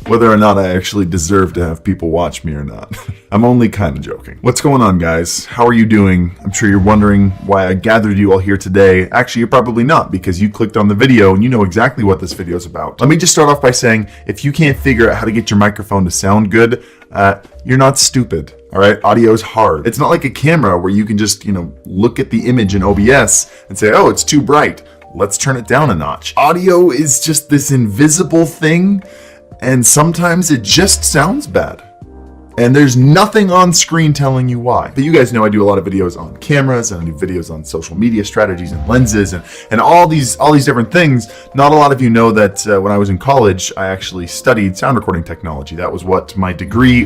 whether or not I actually deserve to have people watch me or not. I'm only kind of joking. What's going on, guys? How are you doing? I'm sure you're wondering why I gathered you all here today. Actually, you're probably not, because you clicked on the video and you know exactly what this video is about. Let me just start off by saying, if you can't figure out how to get your microphone to sound good, you're not stupid. All right, audio is hard. It's not like a camera where you can just, look at the image in OBS and say, oh, it's too bright. Let's turn it down a notch. Audio is just this invisible thing, and sometimes it just sounds bad. And there's nothing on screen telling you why. But you guys know I do a lot of videos on cameras, and I do videos on social media strategies and lenses and all these different things. Not a lot of you know that when I was in college, I actually studied sound recording technology. That was what my degree,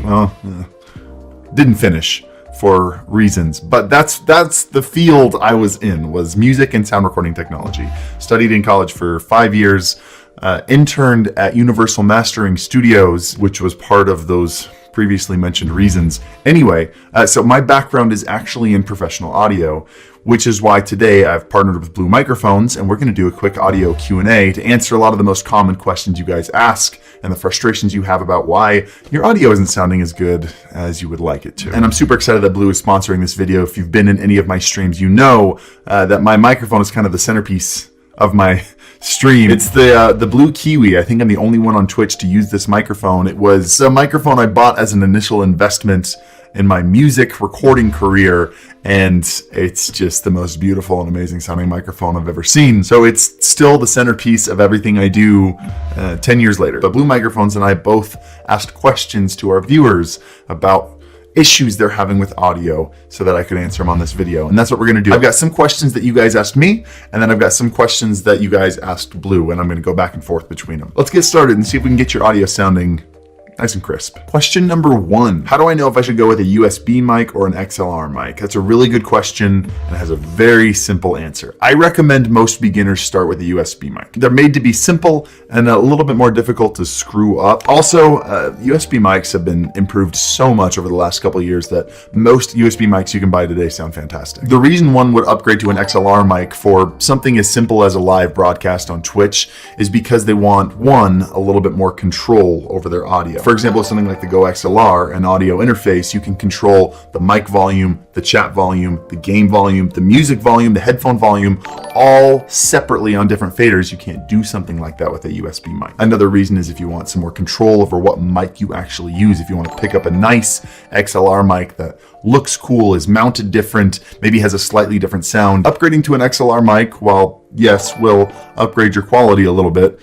didn't finish for reasons, but that's the field I was in, was music and sound recording technology. Studied in college for 5 years, interned at Universal Mastering Studios, which was part of those previously mentioned reasons. Anyway, so my background is actually in professional audio, which is why today I've partnered with Blue Microphones, and we're going to do a quick audio Q&A to answer a lot of the most common questions you guys ask and the frustrations you have about why your audio isn't sounding as good as you would like it to. And I'm super excited that Blue is sponsoring this video. If you've been in any of my streams, you know that my microphone is kind of the centerpiece of my stream. It's the Blue Kiwi. I think I'm the only one on Twitch to use this microphone. It was a microphone I bought as an initial investment in my music recording career, and it's just the most beautiful and amazing sounding microphone I've ever seen. So it's still the centerpiece of everything I do 10 years later. But Blue Microphones and I both asked questions to our viewers about issues they're having with audio so that I could answer them on this video. And that's what we're going to do. I've got some questions that you guys asked me, and then I've got some questions that you guys asked Blue, and I'm going to go back and forth between them. Let's get started and see if we can get your audio sounding nice and crisp. Question number 1. How do I know if I should go with a USB mic or an XLR mic? That's a really good question, and it has a very simple answer. I recommend most beginners start with a USB mic. They're made to be simple and a little bit more difficult to screw up. Also, USB mics have been improved so much over the last couple of years that most USB mics you can buy today sound fantastic. The reason one would upgrade to an XLR mic for something as simple as a live broadcast on Twitch is because they want, one, a little bit more control over their audio. For example, something like the Go XLR, an audio interface, you can control the mic volume, the chat volume, the game volume, the music volume, the headphone volume, all separately on different faders. You can't do something like that with a USB mic. Another reason is if you want some more control over what mic you actually use. If you want to pick up a nice XLR mic that looks cool, is mounted different, maybe has a slightly different sound, upgrading to an XLR mic, while yes, will upgrade your quality a little bit,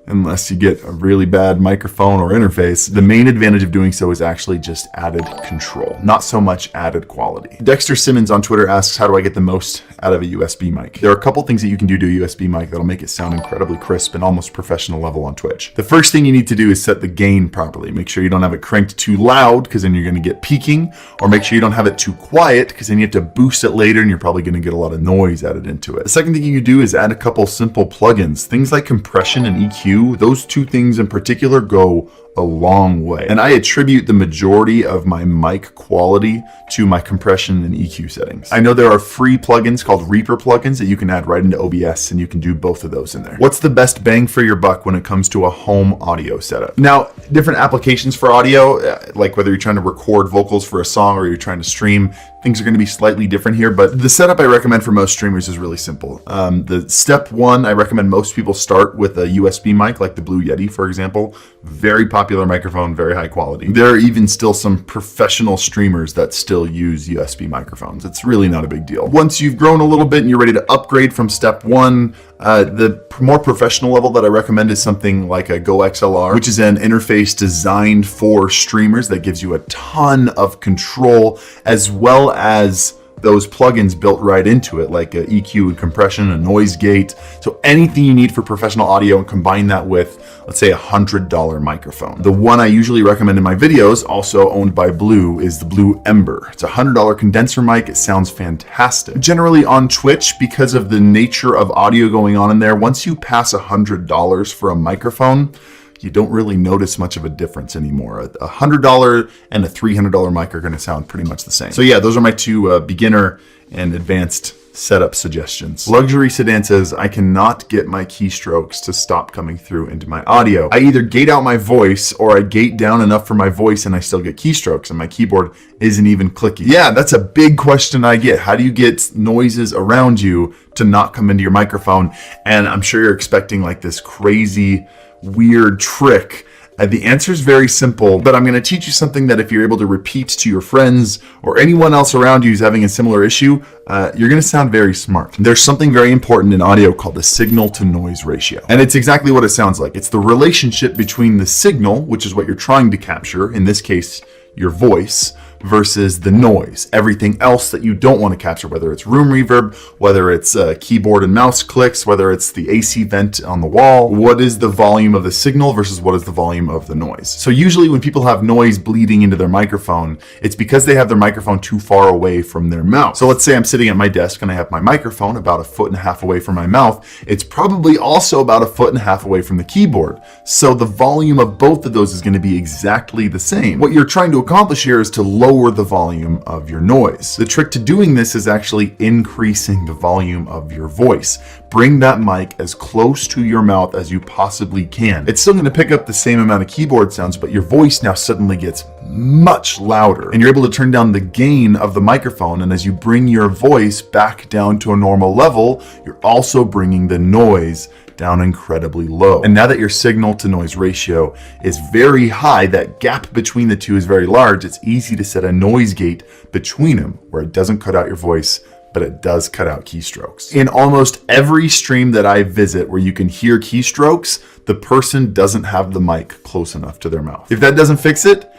unless you get a really bad microphone or interface, the main advantage of doing so is actually just added control, not so much added quality. Dexter Simmons on Twitter asks, how do I get the most out of a USB mic? There are a couple things that you can do to a USB mic that'll make it sound incredibly crisp and almost professional level on Twitch. The first thing you need to do is set the gain properly. Make sure you don't have it cranked too loud, because then you're going to get peaking, or make sure you don't have it too quiet, because then you have to boost it later and you're probably going to get a lot of noise added into it. The second thing you can do is add a couple simple plugins. Things like compression and EQ, those two things in particular go a long way. And I attribute the majority of my mic quality to my compression and EQ settings. I know there are free plugins called Reaper plugins that you can add right into OBS, and you can do both of those in there. What's the best bang for your buck when it comes to a home audio setup? Now, different applications for audio, like whether you're trying to record vocals for a song or you're trying to stream, things are going to be slightly different here, but the setup I recommend for most streamers is really simple. The step 1, I recommend most people start with a USB mic, like the Blue Yeti, for example. Very popular microphone, very high quality. There are even still some professional streamers that still use USB microphones. It's really not a big deal. Once you've grown a little bit and you're ready to upgrade from step 1, the more professional level that I recommend is something like a Go XLR, which is an interface designed for streamers that gives you a ton of control, as well as those plugins built right into it, like a EQ and compression, a noise gate. So anything you need for professional audio, and combine that with, let's say, $100 microphone. The one I usually recommend in my videos, also owned by Blue, is the Blue Ember. It's a $100 condenser mic. It sounds fantastic. Generally on Twitch, because of the nature of audio going on in there, once you pass $100 for a microphone, you don't really notice much of a difference anymore. A $100 and a $300 mic are going to sound pretty much the same. So yeah, those are my two beginner and advanced setup suggestions. Luxury Sedan says, I cannot get my keystrokes to stop coming through into my audio. I either gate out my voice or I gate down enough for my voice and I still get keystrokes and my keyboard isn't even clicky. Yeah, that's a big question I get. How do you get noises around you to not come into your microphone? And I'm sure you're expecting like this crazy, weird trick. The answer is very simple, but I'm going to teach you something that if you're able to repeat to your friends or anyone else around you who's having a similar issue, you're going to sound very smart. There's something very important in audio called the signal to noise ratio. And it's exactly what it sounds like. It's the relationship between the signal, which is what you're trying to capture, in this case, your voice, versus the noise, everything else that you don't want to capture, whether it's room reverb, whether it's keyboard and mouse clicks, whether it's the AC vent on the wall. What is the volume of the signal versus what is the volume of the noise? So usually when people have noise bleeding into their microphone, it's because they have their microphone too far away from their mouth. So let's say I'm sitting at my desk and I have my microphone about 1.5 feet away from my mouth. It's probably also about 1.5 feet away from the keyboard. So the volume of both of those is going to be exactly the same. What you're trying to accomplish here is to lower the volume of your noise. The trick to doing this is actually increasing the volume of your voice. Bring that mic as close to your mouth as you possibly can. It's still going to pick up the same amount of keyboard sounds, but your voice now suddenly gets much louder and you're able to turn down the gain of the microphone. And as you bring your voice back down to a normal level, you're also bringing the noise down incredibly low. And now that your signal to noise ratio is very high, that gap between the two is very large, it's easy to set a noise gate between them where it doesn't cut out your voice, but it does cut out keystrokes. In almost every stream that I visit where you can hear keystrokes, the person doesn't have the mic close enough to their mouth. If that doesn't fix it,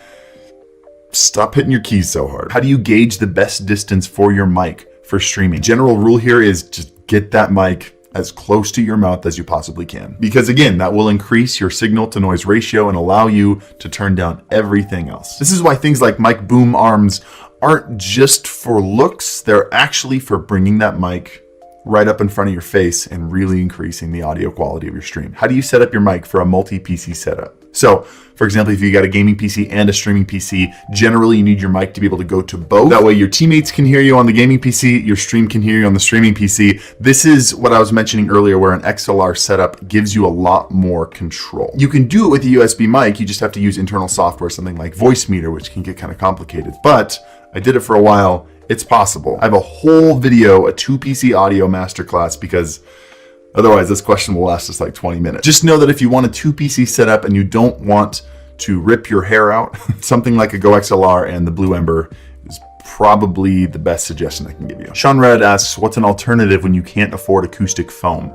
stop hitting your keys so hard. How do you gauge the best distance for your mic for streaming? General rule here is just get that mic as close to your mouth as you possibly can. Because again, that will increase your signal to noise ratio and allow you to turn down everything else. This is why things like mic boom arms aren't just for looks, they're actually for bringing that mic right up in front of your face and really increasing the audio quality of your stream. How do you set up your mic for a multi-PC setup? So, for example, if you got a gaming PC and a streaming PC, generally you need your mic to be able to go to both. That way your teammates can hear you on the gaming PC, your stream can hear you on the streaming PC. This is what I was mentioning earlier where an XLR setup gives you a lot more control. You can do it with a USB mic, you just have to use internal software, something like Voicemeeter, which can get kind of complicated. But I did it for a while, it's possible. I have a whole video, a 2PC audio masterclass, because otherwise this question will last us like 20 minutes. Just know that if you want a 2PC setup and you don't want to rip your hair out, something like a Go XLR and the Blue Ember is probably the best suggestion I can give you. Sean Red asks, what's an alternative when you can't afford acoustic foam?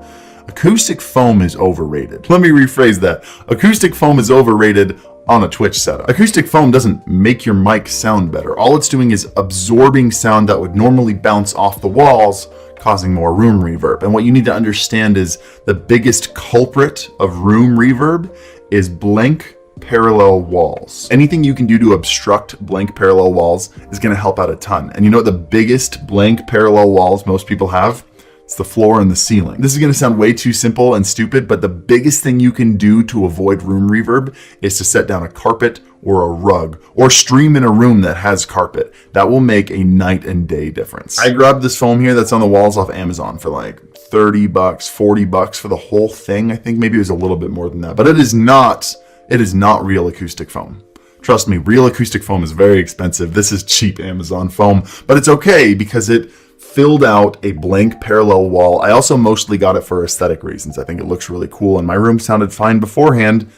Acoustic foam is overrated. Let me rephrase that. Acoustic foam is overrated on a Twitch setup. Acoustic foam doesn't make your mic sound better. All it's doing is absorbing sound that would normally bounce off the walls, causing more room reverb. And what you need to understand is the biggest culprit of room reverb is blank parallel walls. Anything you can do to obstruct blank parallel walls is going to help out a ton. And you know what the biggest blank parallel walls most people have? It's the floor and the ceiling. This is going to sound way too simple and stupid, but the biggest thing you can do to avoid room reverb is to set down a carpet or a rug or stream in a room that has carpet. That will make a night and day difference. I grabbed this foam here that's on the walls off Amazon for like $30, $40 for the whole thing. I think maybe it was a little bit more than that, but it is not real acoustic foam. Trust me, real acoustic foam is very expensive. This is cheap Amazon foam, but it's okay because it filled out a blank parallel wall. I also mostly got it for aesthetic reasons. I think it looks really cool and my room sounded fine beforehand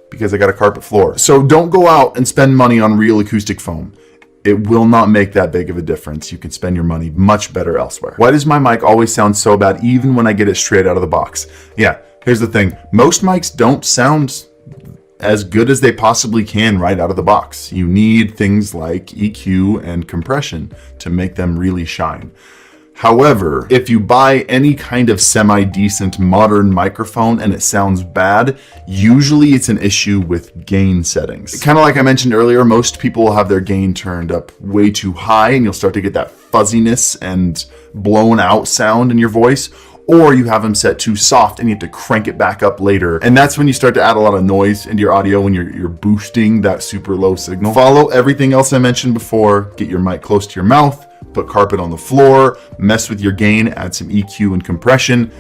because I got a carpet floor. So don't go out and spend money on real acoustic foam. It will not make that big of a difference. You can spend your money much better elsewhere. Why does my mic always sound so bad even when I get it straight out of the box? Yeah, here's the thing. Most mics don't sound as good as they possibly can right out of the box. You need things like EQ and compression to make them really shine. However, if you buy any kind of semi-decent modern microphone and it sounds bad, usually it's an issue with gain settings. Kind of like I mentioned earlier, most people will have their gain turned up way too high and you'll start to get that fuzziness and blown out sound in your voice. or you have them set too soft and you have to crank it back up later. And that's when you start to add a lot of noise into your audio when you're boosting that super low signal. Follow everything else I mentioned before. Get your mic close to your mouth, put carpet on the floor, mess with your gain, add some EQ and compression.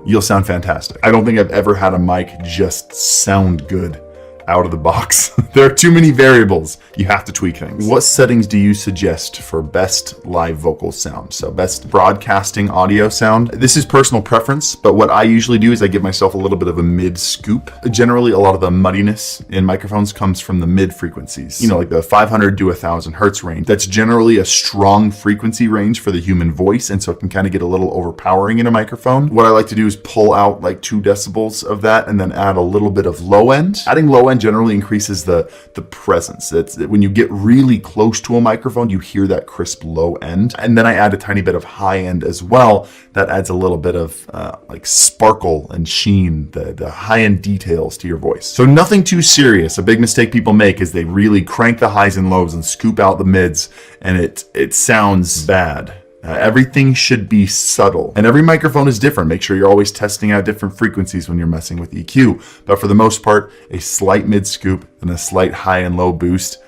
You'll sound fantastic. I don't think I've ever had a mic just sound good out of the box. There are too many variables. You have to tweak things. What settings do you suggest for best live vocal sound? So best broadcasting audio sound. This is personal preference, but what I usually do is I give myself a little bit of a mid scoop. Generally, a lot of the muddiness in microphones comes from the mid frequencies, you know, like the 500 to 1000 hertz range. That's generally a strong frequency range for the human voice, and so it can kind of get a little overpowering in a microphone. What I like to do is pull out like 2 decibels of that and then add a little bit of low end. Adding low end generally increases the presence. It's when you get really close to a microphone, you hear that crisp low end. And then I add a tiny bit of high end as well. That adds a little bit of like sparkle and sheen, the high end details to your voice. So nothing too serious. A big mistake people make is they really crank the highs and lows and scoop out the mids, and it sounds bad. Everything should be subtle, and every microphone is different. Make sure you're always testing out different frequencies when you're messing with EQ. But for the most part, a slight mid scoop and a slight high and low boost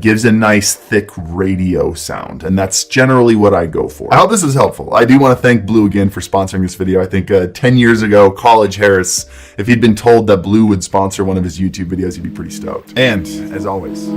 gives a nice thick radio sound, and that's generally what I go for. I hope this was helpful. I do want to thank Blue again for sponsoring this video. I think 10 years ago, College Harris, if he'd been told that Blue would sponsor one of his YouTube videos, he'd be pretty stoked. And as always,